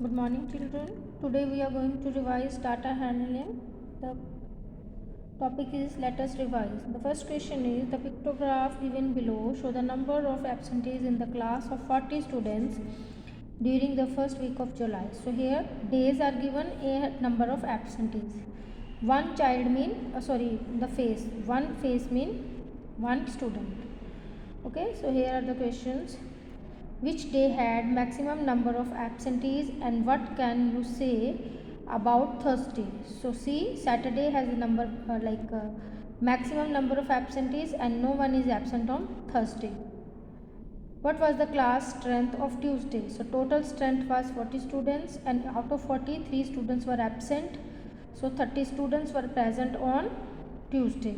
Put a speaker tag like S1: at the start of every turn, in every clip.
S1: Good morning, children. Today we are going to revise data handling. The topic is let us revise. The first question is the pictograph given below show the number of absentees in the class of 40 students during the first week of July. So here days are given, a number of absentees. One child mean the face. One face mean one student. Okay, so here are the questions. Which day had maximum number of absentees and what can you say about Thursday? So see, Saturday has a number maximum number of absentees and no one is absent on Thursday. What was the class strength of Tuesday? So total strength was 40 students and out of 40, 3 students were absent. So 30 students were present on Tuesday.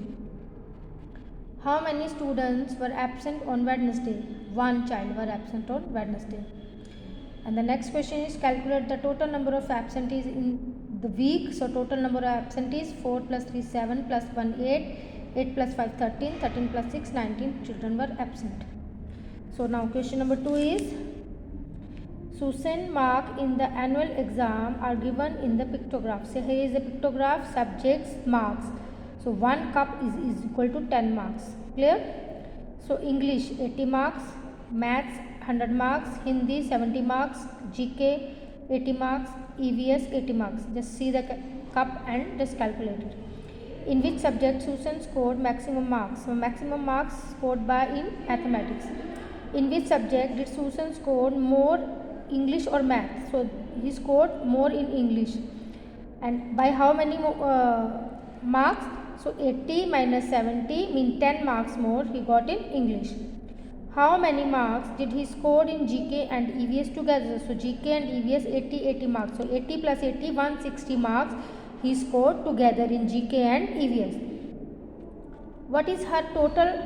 S1: How many students were absent on Wednesday? One child were absent on Wednesday. And the next question is calculate the total number of absentees in the week. So total number of absentees 4 plus 3 7 plus 1 8, 8 plus 5 13, 13 plus 6 19 children were absent. So now question number 2 is Susan mark in the annual exam are given in the pictograph. So here is the pictograph, subjects, marks. So 1 cup is equal to 10 marks. Clear? So English 80 marks, Maths 100 marks, Hindi 70 marks, GK 80 marks, EVS 80 marks. Just see the cup and just calculate it. In which subject Susan scored maximum marks? So maximum marks scored by in mathematics. In which subject did Susan score more, English or Maths? So he scored more in English. And by how many marks? So 80 minus 70 means 10 marks more he got in English. How many marks did he score in GK and EVS together? So GK and EVS 80 marks. So 80 plus 80 160 marks he scored together in GK and EVS. What is her total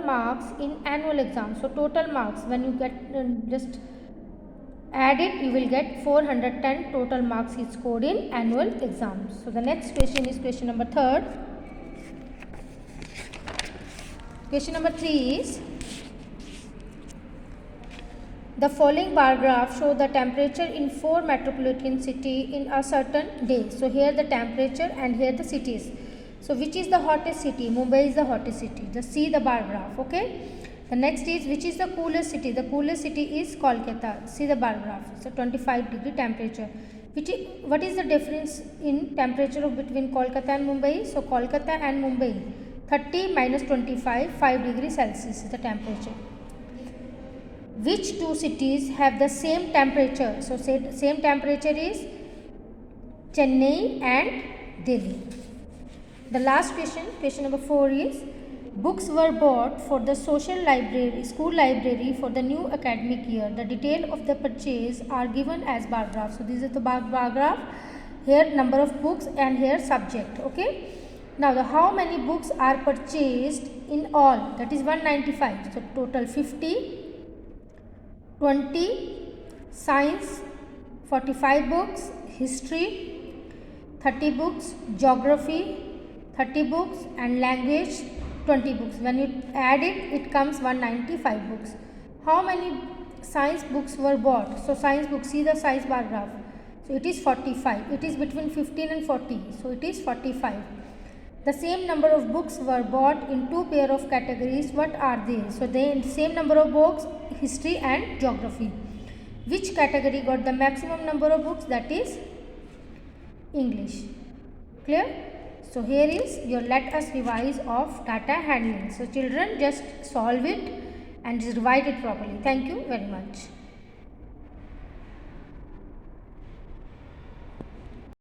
S1: marks in annual exam? So total marks, when you get just add it, you will get 410 total marks he scored in annual exams. So the next question is question number 3. Question number 3 is the following bar graph show the temperature in 4 metropolitan city in a certain day. So here the temperature and here the cities. So which is the hottest city? Mumbai is the hottest city. Just see the bar graph. Okay. The next is which is the coolest city? The coolest city is Kolkata. See the bar graph. So 25-degree temperature. What is the difference in temperature between Kolkata and Mumbai? So Kolkata and Mumbai 30 minus 25 5 degrees Celsius is the temperature. Which two cities have the same temperature? So same temperature is Chennai and Delhi. The last question number 4 is books were bought for the school library for the new academic year. The detail of the purchase are given as bar graph. So this is the bar graph. Here number of books and here subject. Okay. Now how many books are purchased in all? That is 195. So total 50, 20, science 45 books, history 30 books, geography 30 books and language 20 books. When you add it, it comes 195 books. How many science books were bought? So science books, see the size bar graph. So it is 45. It is between 15 and 40. So it is 45. The same number of books were bought in 2 pair of categories. What are they? So they same number of books, history and geography. Which category got the maximum number of books? That is English. Clear? So here is your let us revise of data handling. So children just solve it and just revise it properly. Thank you very much.